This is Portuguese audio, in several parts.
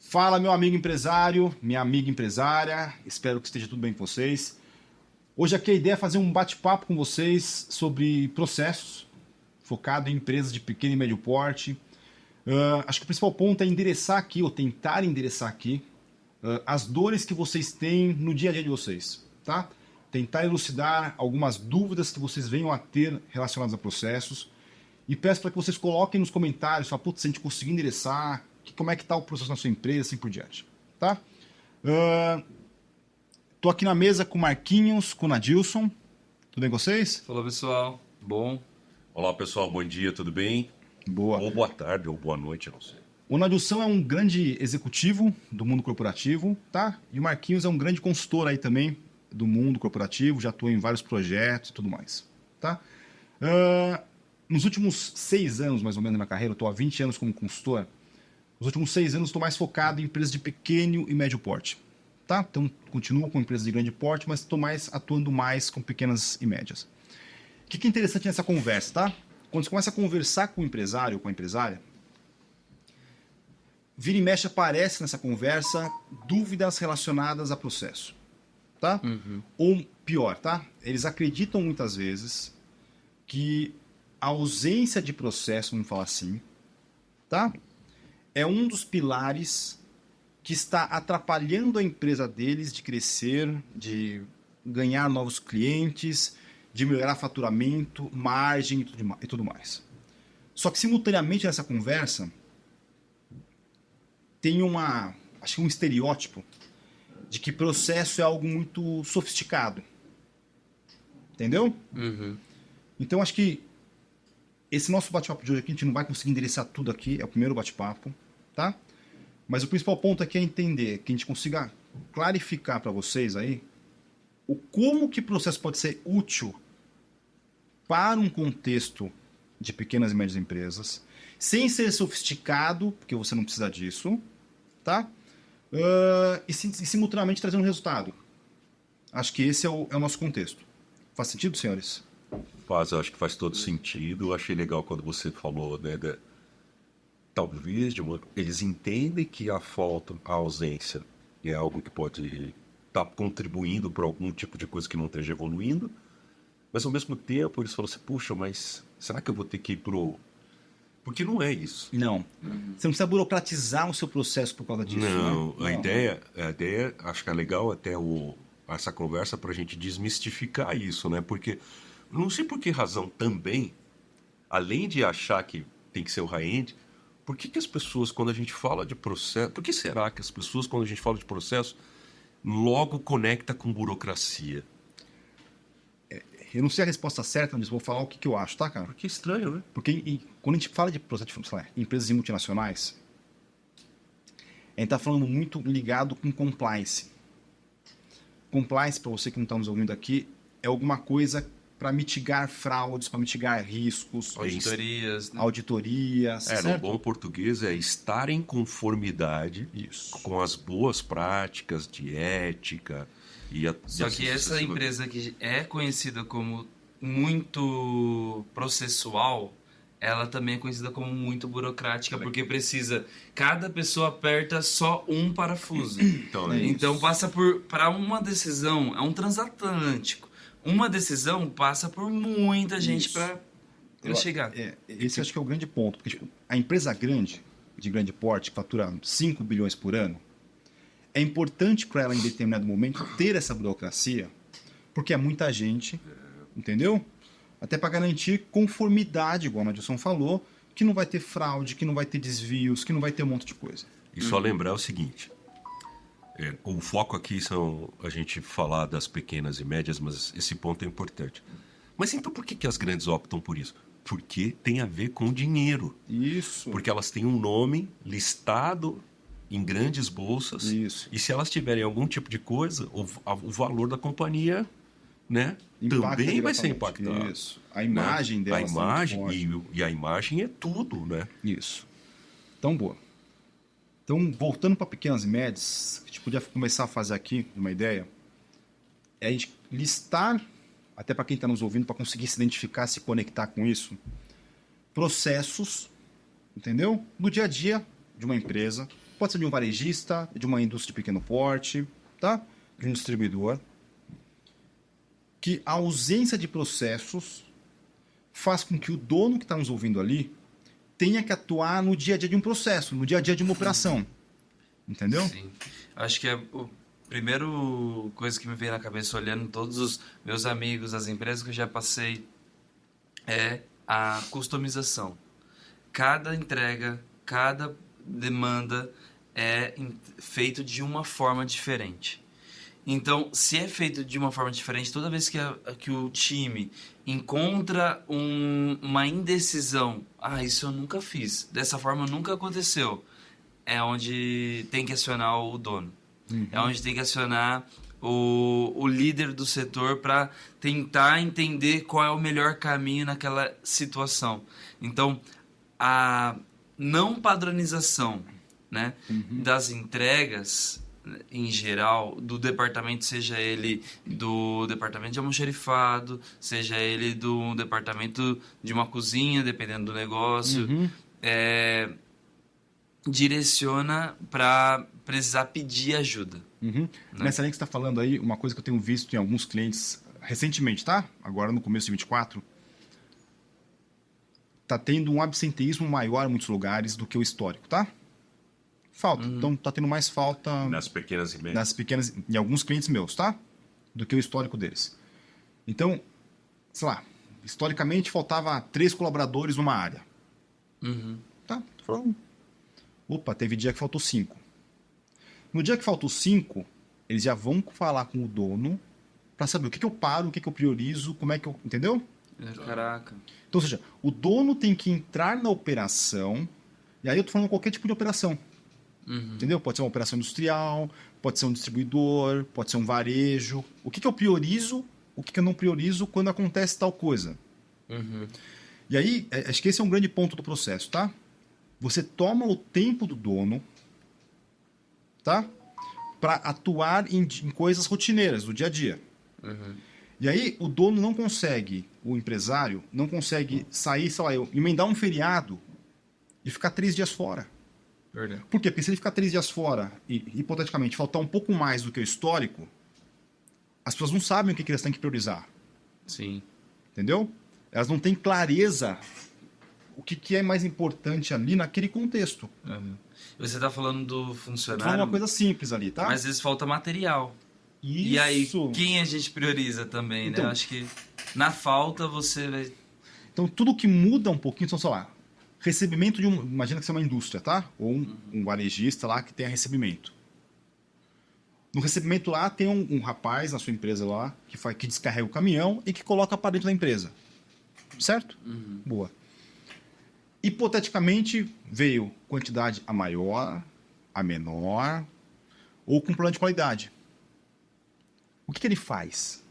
Fala, meu amigo empresário, minha amiga empresária, espero que esteja tudo bem com vocês. Hoje aqui a ideia é fazer um bate-papo com vocês sobre processos, focado em empresas de pequeno e médio porte. Acho que o principal ponto é endereçar aqui, ou tentar endereçar aqui, as dores que vocês têm no dia a dia de vocês, tá? Tentar elucidar algumas dúvidas que vocês venham a ter relacionadas a processos. E peço para que vocês coloquem nos comentários, fala, putz, se a gente conseguir endereçar, como é que está o processo na sua empresa, assim por diante. Tá? Tô aqui na mesa com o Marquinhos, com o Nadilson. Tudo bem com vocês? Fala, pessoal. Bom. Olá, pessoal. Bom dia, tudo bem? Boa. Ou boa tarde, ou boa noite, não sei. O Nadilson é um grande executivo do mundo corporativo, tá? E o Marquinhos é um grande consultor aí também do mundo corporativo, já atua em vários projetos e tudo mais, tá? Nos últimos 6 anos, mais ou menos, na minha carreira, eu estou há 20 anos como consultor. Nos últimos 6 anos, estou mais focado em empresas de pequeno e médio porte. Tá? Então, continuo com empresas de grande porte, mas estou atuando mais com pequenas e médias. O que é interessante nessa conversa, tá? Quando você começa a conversar com o empresário ou com a empresária, vira e mexe aparece nessa conversa dúvidas relacionadas a processo. Tá? Ou pior, tá? Eles acreditam muitas vezes que a ausência de processo, vamos falar assim, tá? É um dos pilares que está atrapalhando a empresa deles de crescer, de ganhar novos clientes, de melhorar faturamento, margem e tudo mais. Só que simultaneamente nessa conversa tem acho que um estereótipo de que processo é algo muito sofisticado. Entendeu? Então acho que esse nosso bate-papo de hoje aqui, a gente não vai conseguir endereçar tudo aqui, é o primeiro bate-papo, tá? Mas o principal ponto aqui é entender, que a gente consiga clarificar para vocês aí como que o processo pode ser útil para um contexto de pequenas e médias empresas, sem ser sofisticado, porque você não precisa disso, tá? E simultaneamente trazendo um resultado. Acho que esse é o nosso contexto. Faz sentido, senhores? Eu acho que faz todo sentido. Eu achei legal quando você falou, né, talvez eles entendem que a ausência é algo que pode estar contribuindo para algum tipo de coisa que não esteja evoluindo, mas ao mesmo tempo eles falam assim, puxa, mas será que eu vou ter que ir Porque não é isso. Não. Você não precisa burocratizar o seu processo por causa disso. Não, né? A ideia, acho que é legal até essa conversa para a gente desmistificar isso, né? Porque não sei por que razão também, além de achar que tem que ser o high-end, por que as pessoas, quando a gente fala de processo... Por que será que as pessoas, quando a gente fala de processo, logo conecta com burocracia? Eu não sei a resposta certa, mas vou falar o que eu acho, tá, cara? Porque é estranho, né? Porque quando a gente fala de processo, sei lá, empresas multinacionais, a gente está falando muito ligado com compliance. Compliance, para você que não está nos ouvindo aqui, é alguma coisa para mitigar fraudes, para mitigar riscos. Auditorias. Né? Auditorias. No bom português é estar em conformidade com as boas práticas de ética. Só que essa empresa que é conhecida como muito processual, ela também é conhecida como muito burocrática, porque cada pessoa aperta só um parafuso. Então passa para uma decisão, é um transatlântico. Uma decisão passa por muita gente para chegar. Esse acho que é o grande ponto, porque tipo, a empresa grande, de grande porte, que fatura 5 bilhões por ano, é importante para ela, em determinado momento, ter essa burocracia, porque é muita gente, entendeu? Até para garantir conformidade, igual a Nadilson falou, que não vai ter fraude, que não vai ter desvios, que não vai ter um monte de coisa. E só lembrar o seguinte, o foco aqui são a gente falar das pequenas e médias, mas esse ponto é importante. Mas então por que as grandes optam por isso? Porque tem a ver com dinheiro. Isso. Porque elas têm um nome listado em grandes bolsas. Isso. E se elas tiverem algum tipo de coisa, o valor da companhia, né, também vai ser impactado. Isso. A imagem dela. A imagem e a imagem é tudo, né? Isso. Então, boa. Então, voltando para pequenas e médias, que a gente podia começar a fazer aqui, uma ideia, é a gente listar, até para quem está nos ouvindo, para conseguir se identificar, se conectar com isso, processos, entendeu? No dia a dia de uma empresa, pode ser de um varejista, de uma indústria de pequeno porte, tá? De um distribuidor, que a ausência de processos faz com que o dono que está nos ouvindo ali tenha que atuar no dia a dia de um processo, no dia a dia de uma operação. Entendeu? Sim. Acho que a primeira coisa que me veio na cabeça olhando todos os meus amigos, as empresas que eu já passei, é a customização. Cada entrega, cada demanda é feito de uma forma diferente. Então, se é feito de uma forma diferente, toda vez que o time encontra uma indecisão, isso eu nunca fiz, dessa forma nunca aconteceu, é onde tem que acionar o dono. É onde tem que acionar o líder do setor para tentar entender qual é o melhor caminho naquela situação. Então, a não padronização, né, das entregas em geral, do departamento, seja ele do departamento de almoxarifado, seja ele do departamento de uma cozinha, dependendo do negócio, direciona para precisar pedir ajuda. Né? Nessa linha que você está falando aí, uma coisa que eu tenho visto em alguns clientes recentemente, tá? Agora no começo de 24, tá tendo um absenteísmo maior em muitos lugares do que o histórico, tá? Falta. Então tá tendo mais falta nas pequenas e médias. Em alguns clientes meus, tá? Do que o histórico deles. Então, sei lá, historicamente faltava 3 colaboradores numa área. Tá? Tô falando. Opa, teve dia que faltou 5. No dia que faltou 5, eles já vão falar com o dono para saber o que eu paro, o que eu priorizo, como é que eu... Entendeu? Caraca. Então, ou seja, o dono tem que entrar na operação, e aí eu tô falando qualquer tipo de operação. Entendeu? Pode ser uma operação industrial, pode ser um distribuidor, pode ser um varejo. O que eu priorizo, o que eu não priorizo quando acontece tal coisa. E aí, acho que esse é um grande ponto do processo, tá? Você toma o tempo do dono, tá? Para atuar em coisas rotineiras, do dia a dia. E aí, o dono não consegue, o empresário, não consegue sair, sei lá, emendar um feriado e ficar 3 dias fora. Verdade. Por quê? Porque se ele ficar 3 dias fora e, hipoteticamente, faltar um pouco mais do que o histórico, as pessoas não sabem o que elas têm que priorizar. Sim. Entendeu? Elas não têm clareza o que é mais importante ali naquele contexto. Você está falando do Tô funcionário, falando uma coisa simples ali, tá? mas às vezes falta material. Isso. E aí, quem a gente prioriza também, Então, né? Acho que na falta você vai... Então, tudo que muda um pouquinho, então, sei lá, recebimento de um... Imagina que você é uma indústria, tá? Ou um varejista lá que tenha recebimento. No recebimento lá, tem um rapaz na sua empresa lá que descarrega o caminhão e que coloca para dentro da empresa. Certo? Boa. Hipoteticamente, veio quantidade a maior, a menor, ou com problema de qualidade. O que ele faz?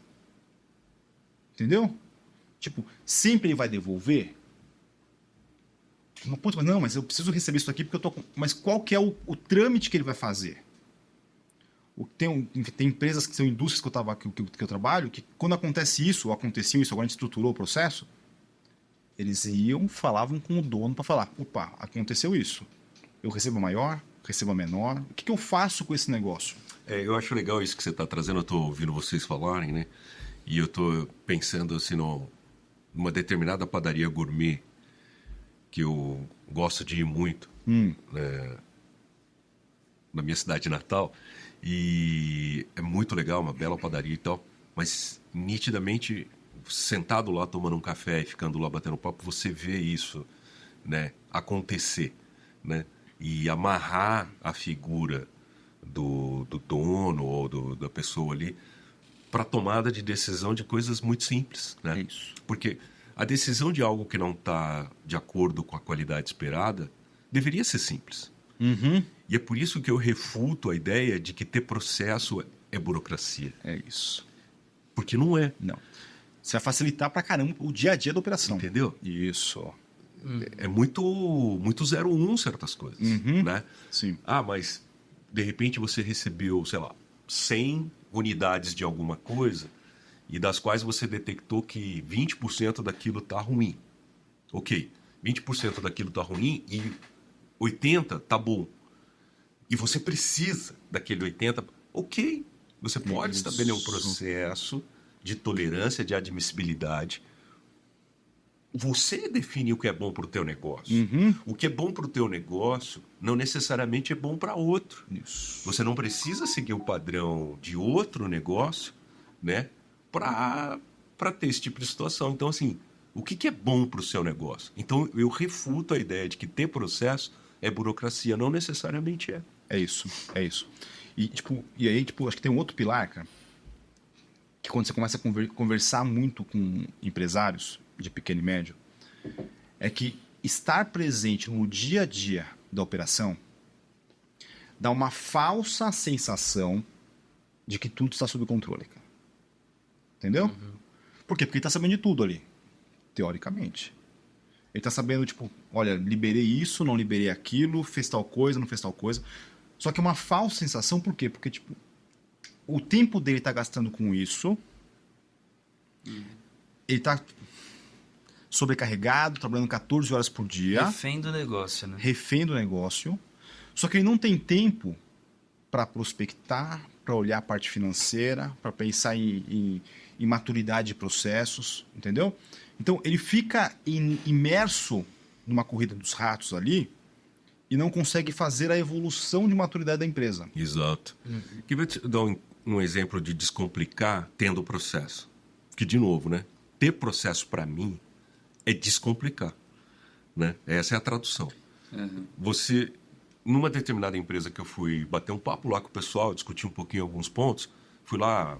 Entendeu? Tipo, sempre ele vai devolver? Não, mas eu preciso receber isso aqui porque eu tô com... Mas qual que é o trâmite que ele vai fazer? Tem empresas que são indústrias que eu trabalho, que quando acontece isso, ou aconteceu isso, agora a gente estruturou o processo, eles falavam com o dono para falar, opa, aconteceu isso. Eu recebo maior, recebo menor. O que eu faço com esse negócio? Eu acho legal isso que você está trazendo. Eu estou ouvindo vocês falarem, né? E eu estou pensando assim numa determinada padaria gourmet que eu gosto de ir muito, né, na minha cidade natal. E é muito legal, uma bela padaria e tal. Mas nitidamente, sentado lá tomando um café e ficando lá batendo papo, você vê isso, né, acontecer, né? E amarrar a figura do dono ou da pessoa ali para tomada de decisão de coisas muito simples, né? É isso. Porque a decisão de algo que não está de acordo com a qualidade esperada deveria ser simples. E é por isso que eu refuto a ideia de que ter processo é burocracia. É isso. Porque não é. Não. Você vai facilitar pra caramba o dia a dia da operação. Entendeu? Isso. É muito 01 certas coisas, né? Sim. Mas de repente você recebeu, sei lá, 100 unidades de alguma coisa e das quais você detectou que 20% daquilo tá ruim. Ok, 20% daquilo tá ruim e 80% tá bom. e você precisa daquele 80%, ok, você pode Isso. estabelecer um processo de tolerância, de admissibilidade. Você define o que é bom para o teu negócio. O que é bom para o teu negócio não necessariamente é bom para outro. Isso. Você não precisa seguir o padrão de outro negócio, né, para ter esse tipo de situação. Então, assim, o que é bom para o seu negócio? Então, eu refuto a ideia de que ter processo é burocracia. Não necessariamente é. É isso. E aí, acho que tem um outro pilar, cara, que quando você começa a conversar muito com empresários de pequeno e médio, é que estar presente no dia a dia da operação dá uma falsa sensação de que tudo está sob controle, cara. Entendeu? Por quê? Porque ele está sabendo de tudo ali, teoricamente. Ele está sabendo, tipo, olha, liberei isso, não liberei aquilo, fez tal coisa, não fez tal coisa. Só que é uma falsa sensação, por quê? Porque, tipo, o tempo dele está gastando com isso, ele está sobrecarregado, trabalhando 14 horas por dia. Refém do negócio, né? Refém do negócio. Só que ele não tem tempo para prospectar, para olhar a parte financeira, para pensar em maturidade de processos, entendeu? Então, ele fica imerso numa corrida dos ratos ali e não consegue fazer a evolução de maturidade da empresa. Exato. Queria te dar um exemplo de descomplicar tendo processo. Que, de novo, né? Ter processo, para mim, é descomplicar, né? Essa é a tradução. Você, numa determinada empresa que eu fui bater um papo lá com o pessoal, discutir um pouquinho alguns pontos, fui lá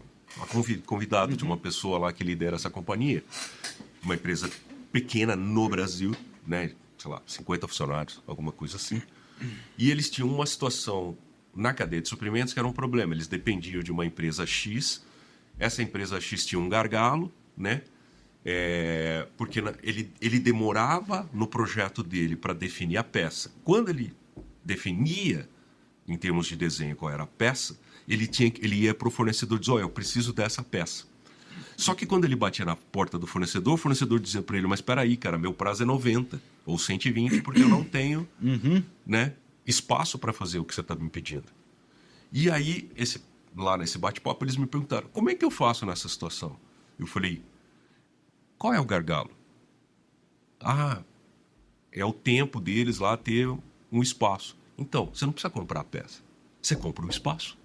convidado de uma pessoa lá que lidera essa companhia, uma empresa pequena no Brasil, né? Sei lá, 50 funcionários, alguma coisa assim. E eles tinham uma situação na cadeia de suprimentos que era um problema. Eles dependiam de uma empresa X. Essa empresa X tinha um gargalo, né? Porque ele demorava no projeto dele para definir a peça. Quando ele definia, em termos de desenho, qual era a peça, ele ia para o fornecedor e dizia, eu preciso dessa peça. Só que quando ele batia na porta do fornecedor, o fornecedor dizia para ele, mas espera aí, cara, meu prazo é 90 ou 120 porque eu não tenho né, espaço para fazer o que você está me pedindo. E aí, lá nesse bate-papo, eles me perguntaram, como é que eu faço nessa situação? Eu falei, qual é o gargalo? É o tempo deles lá ter um espaço. Então, você não precisa comprar a peça. Você compra um espaço.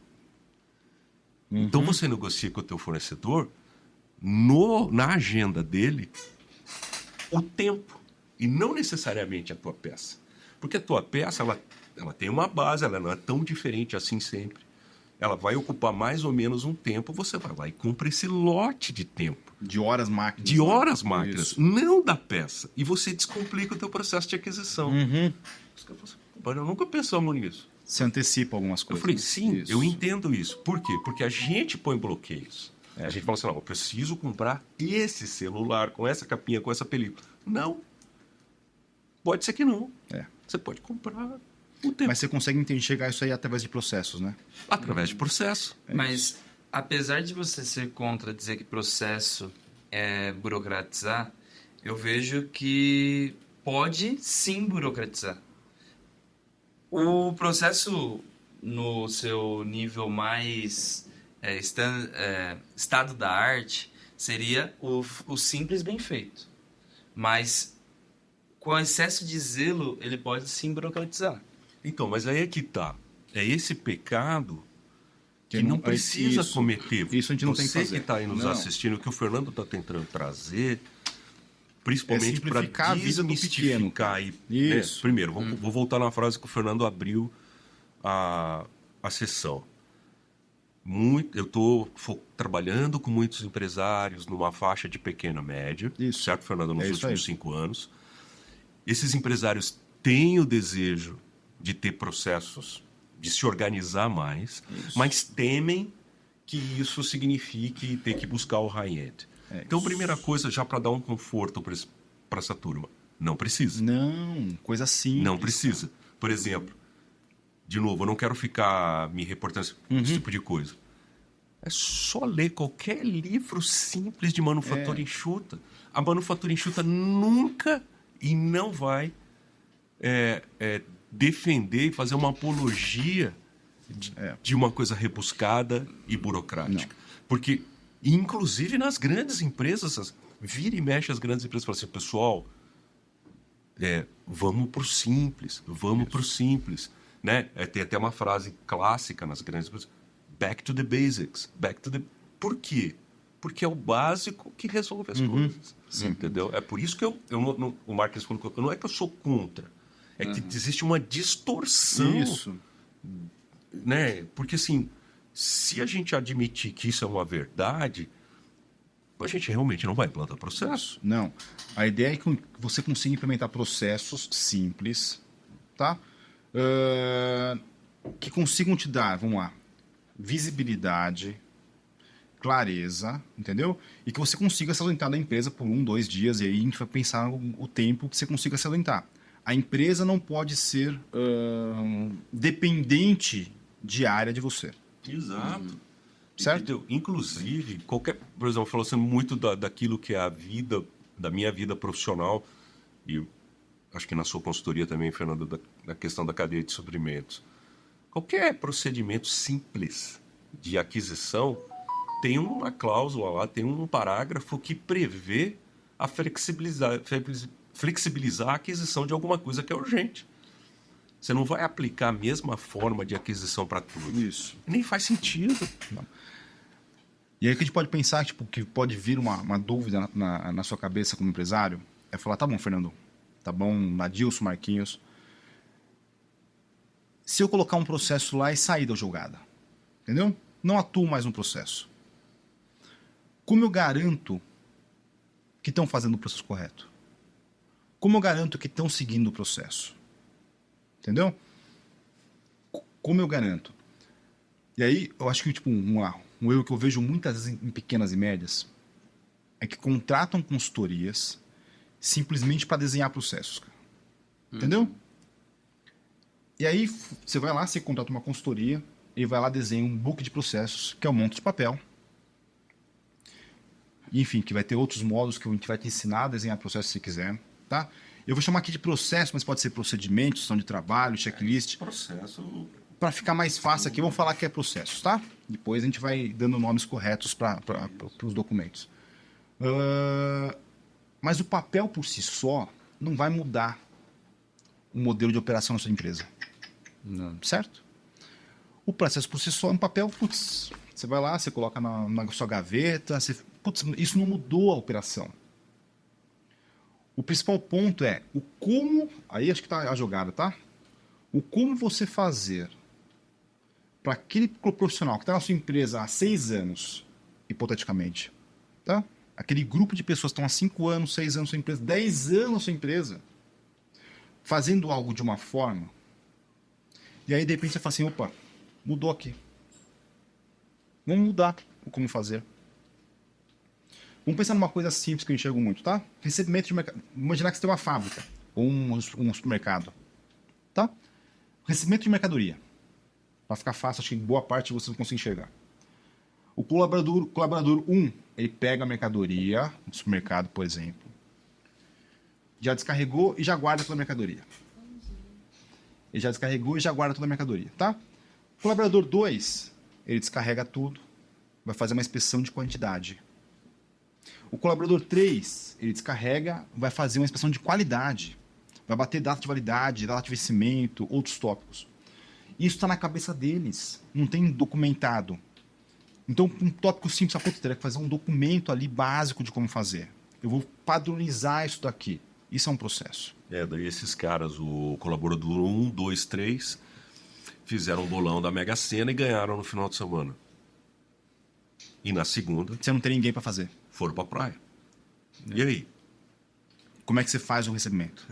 Então, você negocia com o teu fornecedor na agenda dele o tempo e não necessariamente a tua peça. Porque a tua peça, ela tem uma base, ela não é tão diferente assim sempre. Ela vai ocupar mais ou menos um tempo, você vai lá e compra esse lote de tempo. De horas máquinas. De horas máquinas, Isso. não da peça. E você descomplica o teu processo de aquisição. Os caras falam assim, eu nunca pensamos nisso. Se antecipa algumas Eu coisas. falei, sim, Isso. eu entendo isso. Por quê? Porque a gente põe bloqueios. A gente fala assim, não, eu preciso comprar esse celular com essa capinha, com essa película. Não. Pode ser que não. Você pode comprar o tempo. Mas você consegue enxergar isso aí através de processos, né? Através de processo. Mas, apesar de você ser contra dizer que processo é burocratizar, eu vejo que pode sim burocratizar. O processo, no seu nível mais estado da arte, seria o simples bem feito. Mas, com excesso de zelo, ele pode sim burocratizar. Então, mas aí é que tá. É esse pecado que Que não não- precisa isso. cometer. Isso a gente não tem que Você fazer. que está aí nos Não. assistindo, o que o Fernando está tentando trazer, principalmente para simplificar a vida do pequeno. desmistificar. Isso. Primeiro, vou voltar na frase que o Fernando abriu a sessão. Eu estou trabalhando com muitos empresários numa faixa de pequena e média, Isso. certo, Fernando? Nos É isso últimos aí. 5 anos. Esses empresários têm o desejo de ter processos, de se organizar mais, mas temem que isso signifique ter que buscar o high-end. Então, primeira coisa, já para dar um conforto para essa turma, não precisa. Não, coisa simples. Não precisa. Por exemplo, de novo, eu não quero ficar me reportando esse tipo de coisa. É só ler qualquer livro simples de manufatura enxuta. A manufatura enxuta nunca e não vai defender e fazer uma apologia de uma coisa rebuscada e burocrática. Porque, inclusive nas grandes empresas, vira e mexe as grandes empresas e fala assim, pessoal, vamos pro simples, pro simples. Né? Tem até uma frase clássica nas grandes empresas, back to the basics. Por quê? Porque é o básico que resolve as coisas. Entendeu? É por isso que o Marques falou, não é que eu sou contra, é que existe uma distorção. Isso. Né? Porque, assim, se a gente admitir que isso é uma verdade, a gente realmente não vai implantar processo. Não. A ideia é que você consiga implementar processos simples, tá? Que consigam te dar, vamos lá, visibilidade, clareza, entendeu? E que você consiga se ausentar da empresa por 1, 2 dias, e aí a gente vai pensar o tempo que você consiga se ausentar. A empresa não pode ser dependente diária de você. Exato. Certo? Entendeu? Inclusive, por exemplo, falando assim, muito daquilo que é a vida, da minha vida profissional, e acho que na sua consultoria também, Fernando, da questão da cadeia de suprimentos. Qualquer procedimento simples de aquisição tem uma cláusula lá, tem um parágrafo que prevê a flexibilizar a aquisição de alguma coisa que é urgente. Você não vai aplicar a mesma forma de aquisição para tudo. Isso. Nem faz sentido. Não. E aí que a gente pode pensar, tipo, que pode vir uma dúvida na sua cabeça como empresário, é falar, tá bom, Fernando, tá bom, Adilson, Marquinhos, se eu colocar um processo lá e sair da jogada, entendeu? Não atuo mais no processo. Como eu garanto que estão fazendo o processo correto? Como eu garanto que estão seguindo o processo? Entendeu? Como eu garanto? E aí, eu acho que tipo, um erro que eu vejo muitas vezes em pequenas e médias é que contratam consultorias simplesmente para desenhar processos. Cara. Entendeu? E aí, você vai lá, você contrata uma consultoria, e vai lá, desenha um book de processos, que é um monte de papel. Enfim, que vai ter outros modos que a gente vai te ensinar a desenhar processos se quiser, tá? Eu vou chamar aqui de processo, mas pode ser procedimento, gestão de trabalho, checklist. Processo. Para ficar mais fácil aqui, vamos falar que é processo, tá? Depois a gente vai dando nomes corretos para os documentos. Mas o papel por si só não vai mudar o modelo de operação da sua empresa. Não. Certo? O processo por si só é um papel, putz, você vai lá, você coloca na sua gaveta, putz, isso não mudou a operação. O principal ponto é o como, aí acho que está a jogada, tá? O como você fazer para aquele profissional que está na sua empresa há 6 anos, hipoteticamente, tá? Aquele grupo de pessoas que estão há 5 anos, 6 anos na sua empresa, 10 anos na sua empresa, fazendo algo de uma forma, e aí de repente você fala assim, opa, mudou aqui. Vamos mudar o como fazer. Vamos pensar numa coisa simples que eu enxergo muito, tá? Recebimento de mercado. Imaginar que você tem uma fábrica ou um supermercado, tá? Recebimento de mercadoria. Para ficar fácil, acho que boa parte você não consegue enxergar. O colaborador 1, ele pega a mercadoria no supermercado, por exemplo, já descarregou e já guarda toda a mercadoria. Ele já descarregou e já guarda toda a mercadoria, tá? O colaborador 2, ele descarrega tudo, vai fazer uma inspeção de quantidade. O colaborador 3, ele descarrega, vai fazer uma inspeção de qualidade. Vai bater data de validade, data de vencimento, outros tópicos. Isso está na cabeça deles, não tem documentado. Então, um tópico simples, eu teria que fazer um documento ali básico de como fazer. Eu vou padronizar isso daqui. Isso é um processo. Daí esses caras, o colaborador 1, 2, 3, fizeram um bolão da Mega Sena e ganharam no final de semana. E na segunda... Você não tem ninguém para fazer. Foram para a praia. E aí? Como é que você faz o recebimento?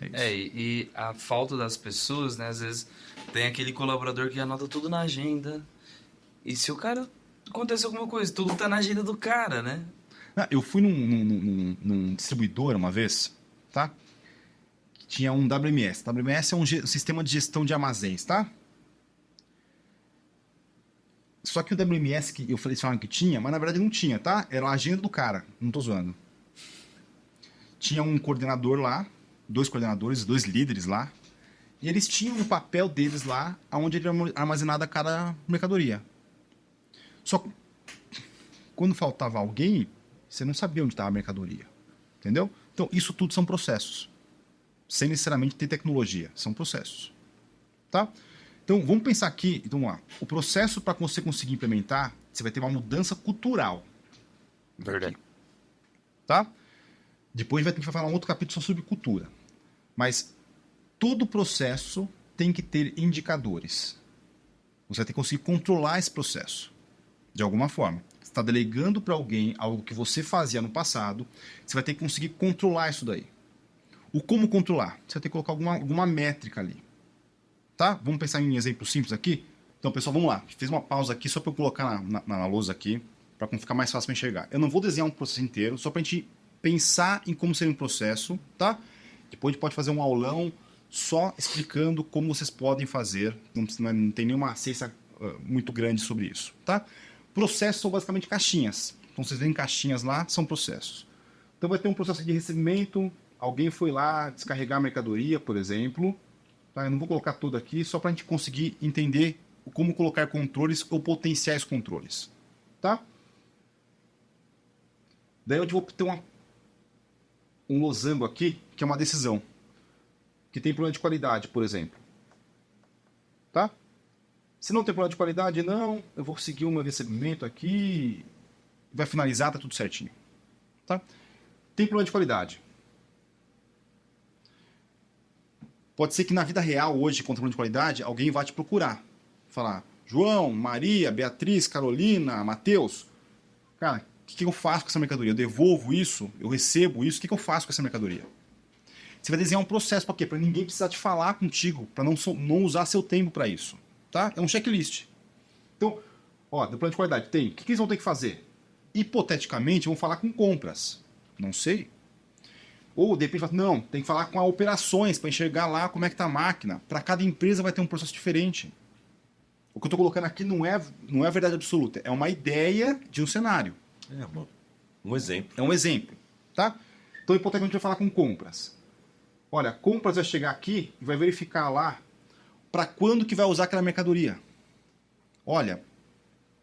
É isso. E a falta das pessoas, né? Às vezes tem aquele colaborador que anota tudo na agenda. E se o cara acontece alguma coisa, tudo tá na agenda do cara, né? Eu fui num distribuidor uma vez, tá? Que tinha um WMS. WMS é um sistema de gestão de armazéns, tá? Só que o WMS que eu falei que tinha, mas na verdade não tinha, tá? Era a agenda do cara, não tô zoando. Tinha um coordenador lá, 2 coordenadores, 2 líderes lá, E eles tinham o papel deles lá, onde era armazenada cada mercadoria. Só que quando faltava alguém, você não sabia onde estava a mercadoria. Entendeu? Então, isso tudo são processos. Sem necessariamente ter tecnologia. São processos. Tá? Então, vamos pensar aqui. Então, vamos lá. O processo para você conseguir implementar, você vai ter uma mudança cultural. Verdade. Tá? Depois vai ter que falar um outro capítulo sobre cultura. Mas todo processo tem que ter indicadores. Você vai ter que conseguir controlar esse processo. De alguma forma. Você está delegando para alguém algo que você fazia no passado, você vai ter que conseguir controlar isso daí. O como controlar? Você vai ter que colocar alguma métrica ali. Tá? Vamos pensar em exemplos simples aqui? Então, pessoal, vamos lá. Fiz uma pausa aqui só para eu colocar na lousa aqui, para ficar mais fácil para enxergar. Eu não vou desenhar um processo inteiro, só para a gente pensar em como seria um processo, tá? Depois a gente pode fazer um aulão só explicando como vocês podem fazer. Não tem nenhuma ciência muito grande sobre isso, tá? Processos são basicamente caixinhas. Então, vocês veem caixinhas lá, são processos. Então, vai ter um processo de recebimento. Alguém foi lá descarregar a mercadoria, por exemplo. Tá? Eu não vou colocar tudo aqui, só para a gente conseguir entender como colocar controles ou potenciais controles. Tá? Daí eu vou ter um losango aqui, que é uma decisão. Que tem problema de qualidade, por exemplo. Tá? Se não tem problema de qualidade, não, eu vou seguir o meu recebimento aqui, vai finalizar, tá tudo certinho. Tá? Tem problema de qualidade. Pode ser que na vida real, hoje, com problema de qualidade, alguém vá te procurar. Falar, João, Maria, Beatriz, Carolina, Matheus, cara, o que eu faço com essa mercadoria? Eu devolvo isso? Eu recebo isso? O que eu faço com essa mercadoria? Você vai desenhar um processo para quê? Para ninguém precisar te falar contigo, para não usar seu tempo para isso. Tá? É um checklist. Então, ó, do plano de qualidade tem. O que eles vão ter que fazer? Hipoteticamente, vão falar com compras. Não sei. Ou, de repente, não, tem que falar com operações para enxergar lá como é que está a máquina. Para cada empresa vai ter um processo diferente. O que eu estou colocando aqui não é verdade absoluta. É uma ideia de um cenário. Um exemplo. É um exemplo. Tá? Então, hipoteticamente, vai falar com compras. Olha, compras vai chegar aqui e vai verificar lá para quando que vai usar aquela mercadoria. Olha,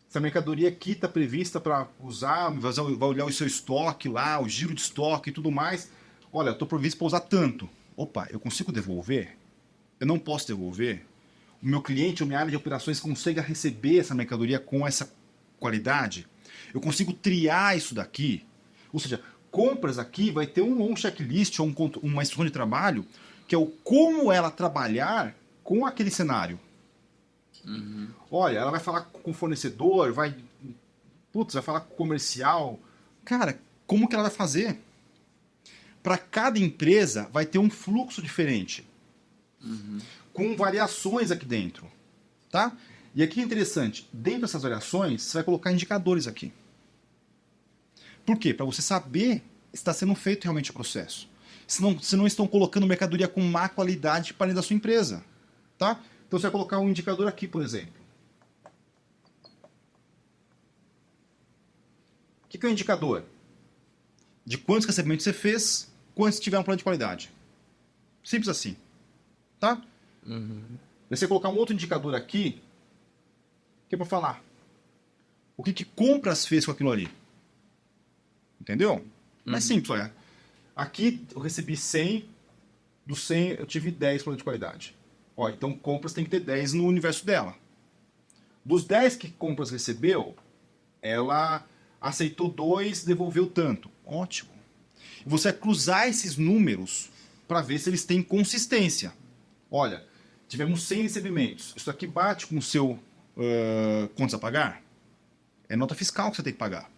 essa mercadoria aqui está prevista para usar, vai olhar o seu estoque lá, o giro de estoque e tudo mais. Olha, eu estou previsto para usar tanto. Opa, eu consigo devolver? Eu não posso devolver? O meu cliente ou minha área de operações consegue receber essa mercadoria com essa qualidade? Eu consigo triar isso daqui? Ou seja, compras aqui vai ter um checklist ou uma instrução de trabalho que é o como ela trabalhar com aquele cenário. Uhum. Olha, ela vai falar com o fornecedor, vai falar com o comercial. Cara, como que ela vai fazer? Para cada empresa vai ter um fluxo diferente. Uhum. Com variações aqui dentro. Tá? E aqui é interessante, dentro dessas variações, você vai colocar indicadores aqui. Por quê? Para você saber se está sendo feito realmente o processo. Se não estão colocando mercadoria com má qualidade para dentro da sua empresa. Tá? Então você vai colocar um indicador aqui, por exemplo. O que é um indicador? De quantos recebimentos você fez, quantos tiveram plano de qualidade. Simples assim. Tá? Uhum. Você colocar um outro indicador aqui, que é para falar o que compras fez com aquilo ali. Entendeu? Uhum. É simples, olha. Aqui eu recebi 100, dos 100 eu tive 10 plano de qualidade. Ó, então compras tem que ter 10 no universo dela. Dos 10 que compras recebeu, ela aceitou 2, devolveu tanto. Ótimo. E você vai cruzar esses números para ver se eles têm consistência. Olha, tivemos 100 recebimentos. Isso aqui bate com o seu contas a pagar? É nota fiscal que você tem que pagar.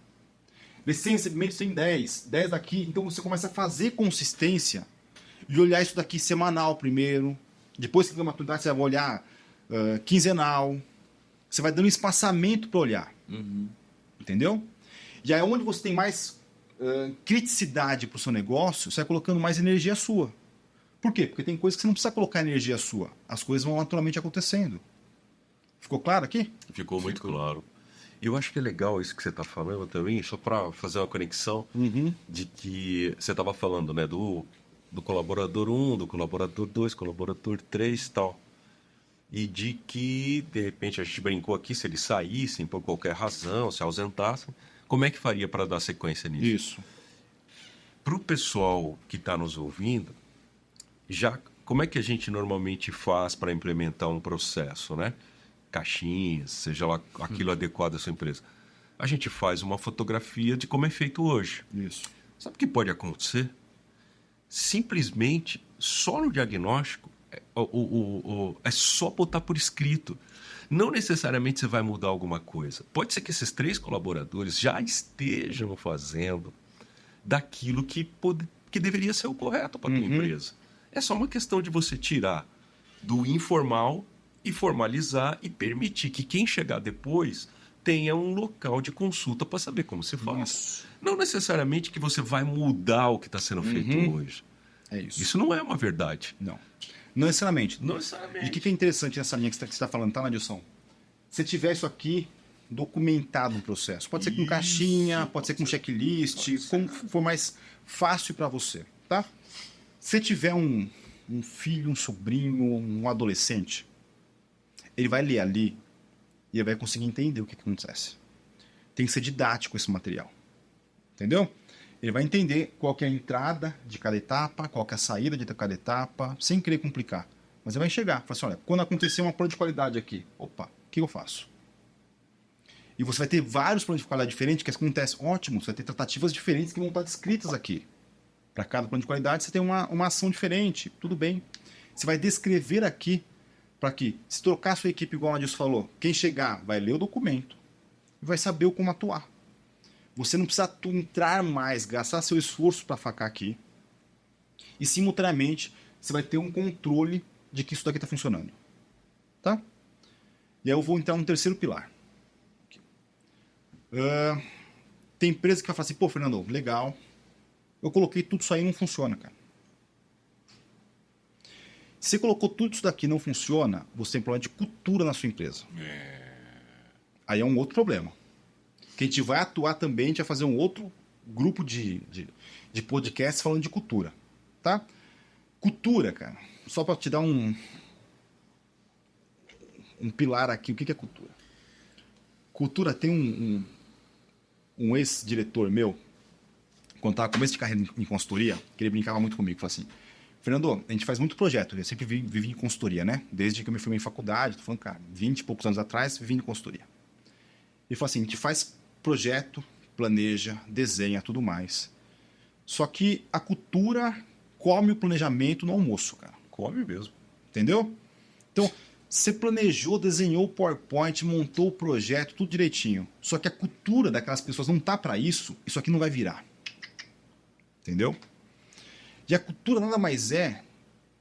Desses 100 recebimentos tem 10. 10 daqui. Então você começa a fazer consistência e olhar isso daqui semanal primeiro. Depois que tem uma maturidade, você vai olhar quinzenal. Você vai dando espaçamento para olhar. Uhum. Entendeu? E aí onde você tem mais criticidade para o seu negócio, você vai colocando mais energia sua. Por quê? Porque tem coisas que você não precisa colocar energia sua. As coisas vão naturalmente acontecendo. Ficou claro aqui? Ficou muito claro. Eu acho que é legal isso que você está falando também, só para fazer uma conexão de que você estava falando, né, do do colaborador 1, do colaborador 2, colaborador 3 e tal. E de que, de repente, a gente brincou aqui, se eles saíssem por qualquer razão, se ausentassem, como é que faria para dar sequência nisso? Isso. Para o pessoal que está nos ouvindo, já como é que a gente normalmente faz para implementar um processo, né? Caixinhas, seja lá aquilo adequado à sua empresa. A gente faz uma fotografia de como é feito hoje. Isso. Sabe o que pode acontecer? Simplesmente, só no diagnóstico, é só botar por escrito. Não necessariamente você vai mudar alguma coisa. Pode ser que esses 3 colaboradores já estejam fazendo daquilo que deveria ser o correto para a tua empresa. É só uma questão de você tirar do informal e formalizar e permitir que quem chegar depois tenha um local de consulta para saber como se faz. Isso. Não necessariamente que você vai mudar o que está sendo feito hoje. É isso. Isso não é uma verdade. Não. Não necessariamente. Não necessariamente. E o que é interessante nessa linha que você está falando, tá, Nadilson? Se tiver isso aqui documentado no processo, pode ser com caixinha, pode ser com checklist, como for mais fácil para você, tá? Se tiver um filho, um sobrinho, um adolescente, ele vai ler ali e ele vai conseguir entender o que acontece. Tem que ser didático esse material. Entendeu? Ele vai entender qual que é a entrada de cada etapa, qual que é a saída de cada etapa, sem querer complicar. Mas ele vai enxergar. Fala assim, olha, quando acontecer uma prova de qualidade aqui, opa, o que eu faço? E você vai ter vários planos de qualidade diferentes que acontecem. Ótimo, você vai ter tratativas diferentes que vão estar descritas aqui. Para cada plano de qualidade você tem uma ação diferente. Tudo bem. Você vai descrever aqui para que, se trocar a sua equipe, igual a Nadilson falou, quem chegar vai ler o documento e vai saber como atuar. Você não precisa entrar mais, gastar seu esforço para facar aqui. E, simultaneamente, você vai ter um controle de que isso daqui está funcionando. Tá? E aí eu vou entrar no terceiro pilar. Tem empresa que vai falar assim, pô, Fernando, legal. Eu coloquei tudo isso aí e não funciona, cara. Se você colocou tudo isso daqui e não funciona, você tem problema de cultura na sua empresa. Aí é um outro problema. Que a gente vai atuar também, a gente vai fazer um outro grupo de podcasts falando de cultura. Tá? Cultura, cara. Só para te dar um pilar aqui, o que é cultura? Cultura tem um ex-diretor meu, quando estava no começo de carreira em consultoria, que ele brincava muito comigo, falava assim, Fernando, a gente faz muito projeto, eu sempre vivi em consultoria, né? Desde que eu me formei em faculdade, tô falando, cara, 20 e poucos anos atrás, vivi em consultoria. Ele falou assim, a gente faz projeto, planeja, desenha, tudo mais. Só que a cultura come o planejamento no almoço, cara. Come mesmo. Entendeu? Então, você planejou, desenhou o PowerPoint, montou o projeto, tudo direitinho. Só que a cultura daquelas pessoas não tá para isso aqui não vai virar. Entendeu? E a cultura nada mais é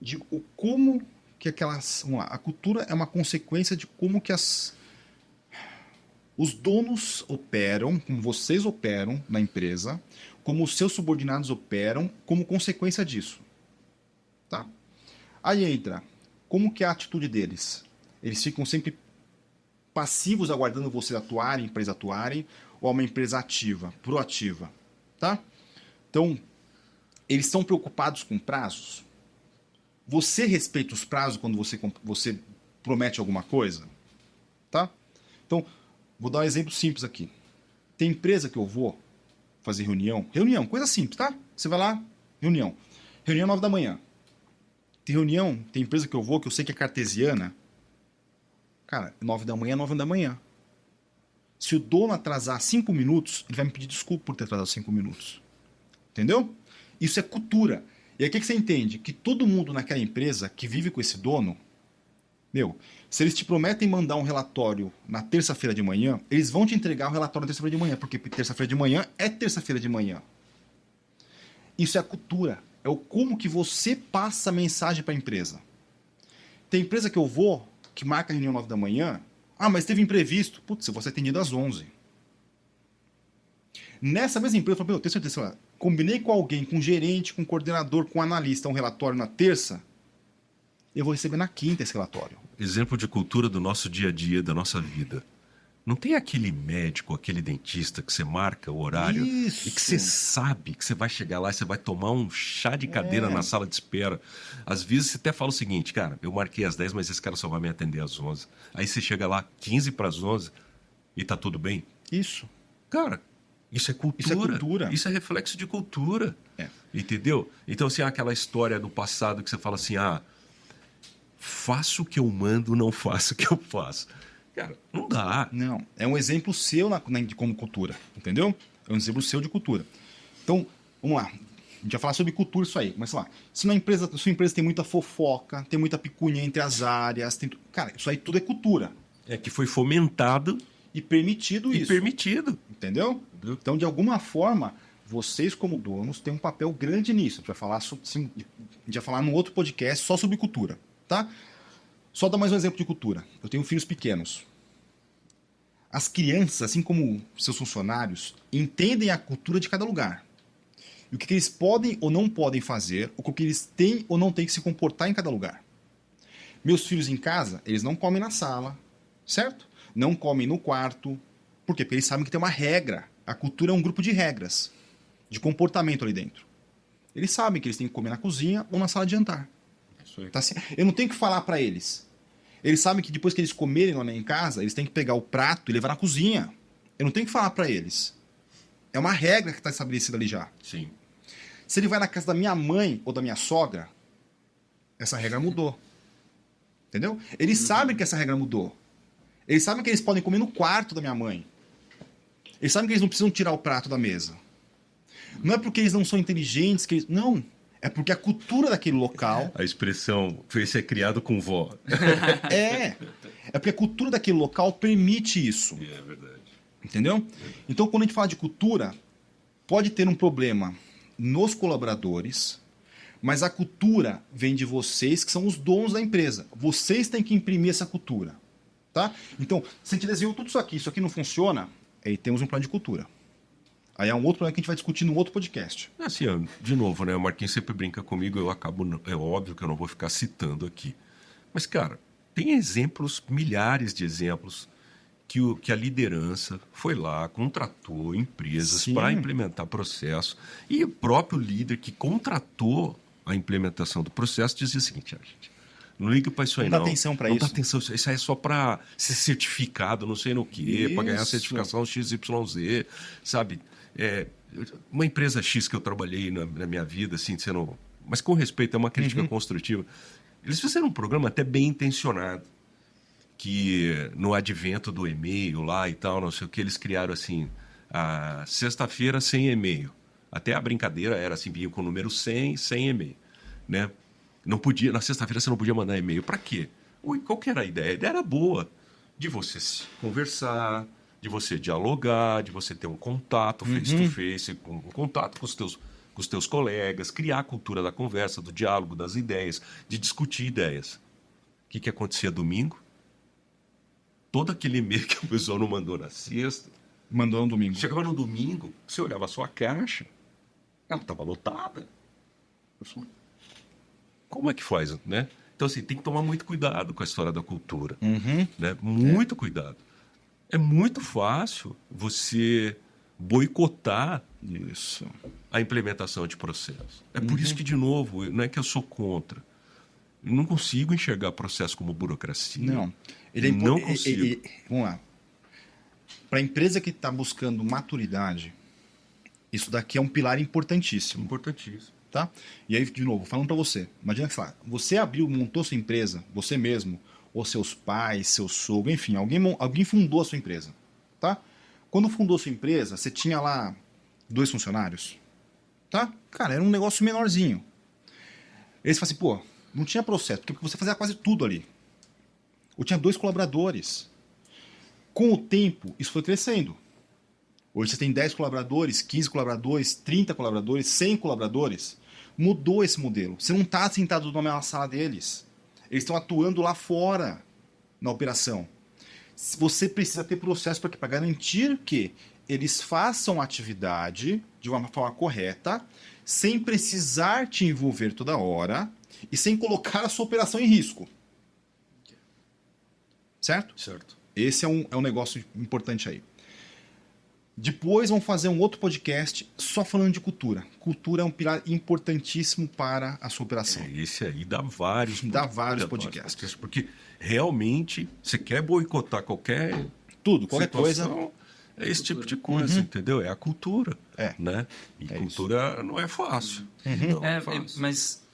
de como que aquelas... Vamos lá, a cultura é uma consequência de como que os donos operam, como vocês operam na empresa, como os seus subordinados operam, como consequência disso. Tá? Aí entra, como que é a atitude deles? Eles ficam sempre passivos aguardando vocês atuarem, empresa atuarem, ou é uma empresa ativa, proativa? Tá? Então, eles estão preocupados com prazos? Você respeita os prazos quando você promete alguma coisa? Tá? Então, vou dar um exemplo simples aqui. Tem empresa que eu vou fazer reunião, coisa simples, tá? Você vai lá, reunião 9 da manhã. Tem reunião, tem empresa que eu vou, que eu sei que é cartesiana, cara, 9 da manhã. Se o dono atrasar 5 minutos, ele vai me pedir desculpa por ter atrasado 5 minutos. Entendeu? Isso é cultura. E aí o que você entende? Que todo mundo naquela empresa que vive com esse dono, se eles te prometem mandar um relatório na terça-feira de manhã, eles vão te entregar o relatório na terça-feira de manhã, porque terça-feira de manhã é terça-feira de manhã. Isso é a cultura. É o como que você passa a mensagem para a empresa. Tem empresa que eu vou, que marca a reunião 9 da manhã, mas teve imprevisto. Putz, eu vou ser atendido às 11. Nessa mesma empresa, eu falei, eu tenho certeza, combinei com alguém, com gerente, com coordenador, com analista, um relatório na terça, eu vou receber na quinta esse relatório. Exemplo de cultura do nosso dia a dia, da nossa vida. Não tem aquele médico, aquele dentista que você marca o horário Isso. e que você sabe que você vai chegar lá e você vai tomar um chá de cadeira na sala de espera. Às vezes você até fala o seguinte, cara, eu marquei às 10, mas esse cara só vai me atender às 11. Aí você chega lá 15 para as 11 e tá tudo bem. Isso. Cara, isso é cultura. Isso é cultura. Isso é reflexo de cultura. É. Entendeu? Então, assim, aquela história do passado que você fala assim, faço o que eu mando, não faço o que eu faço. Cara, não dá. Não, é um exemplo seu de como cultura, entendeu? É um exemplo seu de cultura. Então, vamos lá. A gente vai falar sobre cultura isso aí. Mas, sei lá, se sua empresa tem muita fofoca, tem muita picuinha entre as áreas, cara, isso aí tudo é cultura. É que foi fomentado E permitido e isso. permitido. Entendeu? Então, de alguma forma, vocês como donos têm um papel grande nisso. A gente vai falar, a gente vai falar num outro podcast só sobre cultura, tá? Só dar mais um exemplo de cultura. Eu tenho filhos pequenos. As crianças, assim como seus funcionários, entendem a cultura de cada lugar. E o que eles podem ou não podem fazer, o que eles têm ou não têm que se comportar em cada lugar. Meus filhos em casa, eles não comem na sala, certo? Não comem no quarto. Por quê? Porque eles sabem que tem uma regra. A cultura é um grupo de regras, de comportamento ali dentro. Eles sabem que eles têm que comer na cozinha ou na sala de jantar. Tá assim? Eu não tenho que falar para eles. Eles sabem que depois que eles comerem lá em casa, eles têm que pegar o prato e levar na cozinha. Eu não tenho que falar para eles. É uma regra que está estabelecida ali já. Sim. Se ele vai na casa da minha mãe ou da minha sogra, essa regra mudou. Entendeu? Eles sabem que essa regra mudou. Eles sabem que eles podem comer no quarto da minha mãe. Eles sabem que eles não precisam tirar o prato da mesa. Não é porque eles não são inteligentes que eles... Não. É porque a cultura daquele local... A expressão foi ser criado com vó. É porque a cultura daquele local permite isso. É verdade. Entendeu? Então, quando a gente fala de cultura, pode ter um problema nos colaboradores, mas a cultura vem de vocês, que são os donos da empresa. Vocês têm que imprimir essa cultura. Tá? Então, se a gente desenhou tudo isso aqui não funciona, aí temos um plano de cultura. Aí é um outro problema que a gente vai discutir no outro podcast. Assim, de novo, né? O Marquinhos sempre brinca comigo, eu acabo... É óbvio que eu não vou ficar citando aqui. Mas, cara, tem exemplos, milhares de exemplos, que a liderança foi lá, contratou empresas para implementar processo. E o próprio líder que contratou a implementação do processo dizia o seguinte, gente, não liga para isso aí, não. Não dá atenção para isso. Não dá atenção. Isso aí é só para ser certificado, não sei no quê, para ganhar a certificação XYZ, sabe? Uma empresa X que eu trabalhei na minha vida, assim, mas com respeito, é uma crítica construtiva. Eles fizeram um programa até bem intencionado, que no advento do e-mail lá e tal, não sei o que, eles criaram assim, a sexta-feira sem e-mail. Até a brincadeira era assim, vinha com o número 100, sem e-mail, né? Não podia, na sexta-feira você não podia mandar e-mail. Para quê? Qual que era a ideia? A ideia era boa, de você conversar, de você dialogar, de você ter um contato face-to-face, um contato com os teus colegas, criar a cultura da conversa, do diálogo, das ideias, de discutir ideias. O que acontecia domingo? Todo aquele e-mail que o pessoal não mandou na sexta... Mandou no domingo. Chegava no domingo, você olhava a sua caixa, ela estava lotada. Como é que faz, né? Então, assim, tem que tomar muito cuidado com a história da cultura. Né? Muito cuidado. É muito fácil você boicotar a implementação de processos. É por isso que, de novo, não é que eu sou contra. Eu não consigo enxergar processo como burocracia. Não. Não consigo. Vamos lá. Para a empresa que está buscando maturidade, isso daqui é um pilar importantíssimo. Importantíssimo. Tá? E aí, de novo, falando para você. Imagina que você montou sua empresa, você mesmo, ou seus pais, seu sogro, enfim, alguém fundou a sua empresa. Tá? Quando fundou a sua empresa, você tinha lá 2 funcionários. Tá? Cara, era um negócio menorzinho. Eles falam assim, pô, não tinha processo, porque você fazia quase tudo ali. Ou tinha 2 colaboradores. Com o tempo, isso foi crescendo. Hoje você tem 10 colaboradores, 15 colaboradores, 30 colaboradores, 100 colaboradores. Mudou esse modelo. Você não está sentado na mesma sala deles. Eles estão atuando lá fora na operação. Você precisa ter processo para garantir que eles façam a atividade de uma forma correta, sem precisar te envolver toda hora e sem colocar a sua operação em risco. Certo? Certo. Esse é um negócio importante aí. Depois vamos fazer um outro podcast só falando de cultura. Cultura é um pilar importantíssimo para a sua operação. Esse aí dá vários podcasts. Porque realmente você quer boicotar qualquer coisa. É esse tipo de coisa, entendeu? É a cultura. Né? E cultura isso. Não é fácil. Não é fácil. Mas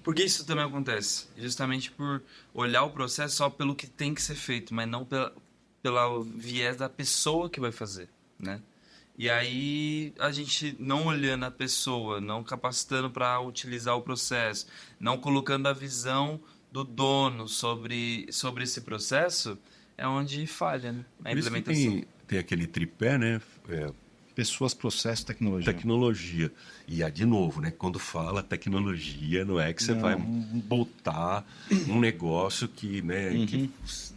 por que isso também acontece? Justamente por olhar o processo só pelo que tem que ser feito, mas não pela viés da pessoa que vai fazer, né? E aí a gente não olhando a pessoa, não capacitando para utilizar o processo, não colocando a visão do dono sobre esse processo, é onde falha, né? A implementação. Tem aquele tripé, né? Pessoas, processo, tecnologia. Tecnologia. E de novo, né? Quando fala tecnologia, não é que você vai botar um negócio que, né? Que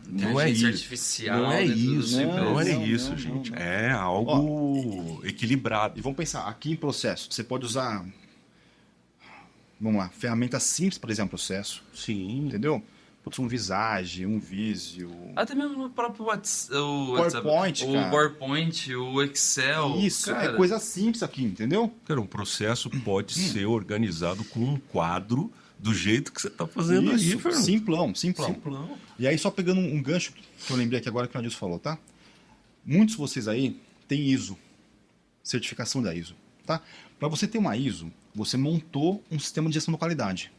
não é isso. Artificial, não é isso. Não é isso, não, gente. não. É algo equilibrado. E vamos pensar, aqui em processo, você pode usar, vamos lá, ferramentas simples para desenhar um processo. Sim. Entendeu? Pode ser um Visage, um Visio. Até mesmo no próprio PowerPoint, o cara. PowerPoint, o Excel. Isso, cara. é coisa simples aqui, entendeu? Cara, um processo pode ser organizado com um quadro do jeito que você está fazendo aí, Fernando. Simplão. E aí, só pegando um gancho que eu lembrei aqui agora que o Nadilson falou, tá? Muitos de vocês aí têm ISO, certificação da ISO, tá? Para você ter uma ISO, você montou um sistema de gestão da qualidade.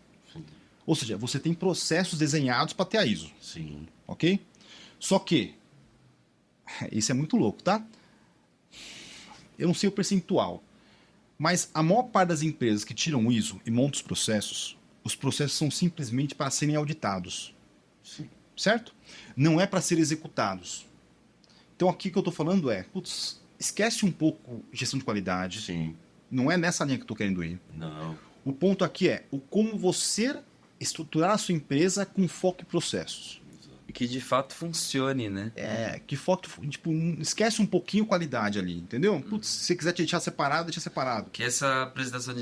Ou seja, você tem processos desenhados para ter a ISO. Sim. Ok? Só que, isso é muito louco, tá? Eu não sei o percentual, mas a maior parte das empresas que tiram o ISO e montam os processos são simplesmente para serem auditados. Sim. Certo? Não é para serem executados. Então aqui que eu estou falando esquece um pouco gestão de qualidade. Sim. Não é nessa linha que eu estou querendo ir. Não. O ponto aqui é o como você estruturar a sua empresa com foco em processos. Que de fato funcione, né? Que foco, tipo, esquece um pouquinho a qualidade ali, entendeu? Putz, se você quiser te deixar separado, deixa separado. Que essa apresentação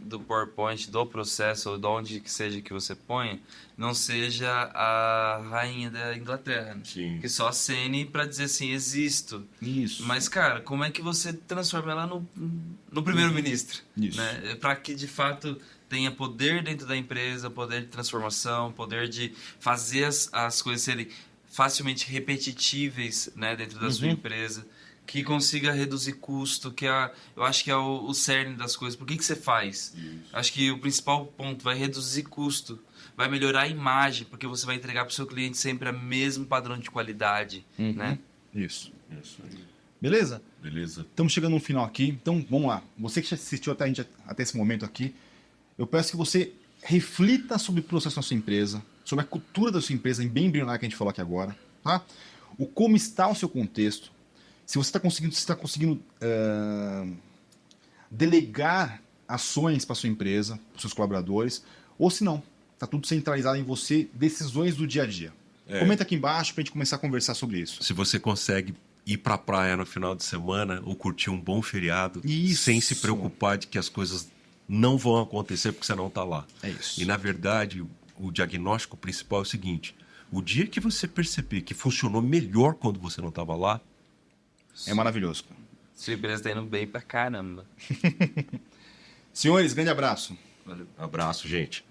do PowerPoint, do processo, ou de onde que seja que você põe, não seja a rainha da Inglaterra. Né? Sim. Que só acene para dizer assim, existo. Isso. Mas, cara, como é que você transforma ela no primeiro-ministro? Isso. Né? Para que, de fato, tenha poder dentro da empresa, poder de transformação, poder de fazer as coisas serem facilmente repetitíveis, né, dentro da sua empresa, que consiga reduzir custo, que eu acho que é o cerne das coisas. Por que você faz? Acho que o principal ponto vai reduzir custo, vai melhorar a imagem, porque você vai entregar para o seu cliente sempre o mesmo padrão de qualidade. Né? Isso. Isso aí. Beleza? Beleza. Estamos chegando no final aqui, então vamos lá. Você que já assistiu até esse momento aqui, eu peço que você reflita sobre o processo da sua empresa, sobre a cultura da sua empresa, em bem embrionário que a gente falou aqui agora, tá? O como está o seu contexto, se você está conseguindo delegar ações para sua empresa, para os seus colaboradores, ou se não, está tudo centralizado em você, decisões do dia a dia. Comenta aqui embaixo para a gente começar a conversar sobre isso. Se você consegue ir para a praia no final de semana ou curtir um bom feriado, Isso. sem se preocupar de que as coisas não vão acontecer porque você não está lá. É isso. E, na verdade, o diagnóstico principal é o seguinte: o dia que você perceber que funcionou melhor quando você não estava lá... É maravilhoso. Sua empresa está indo bem pra caramba. Senhores, grande abraço. Valeu. Abraço, gente.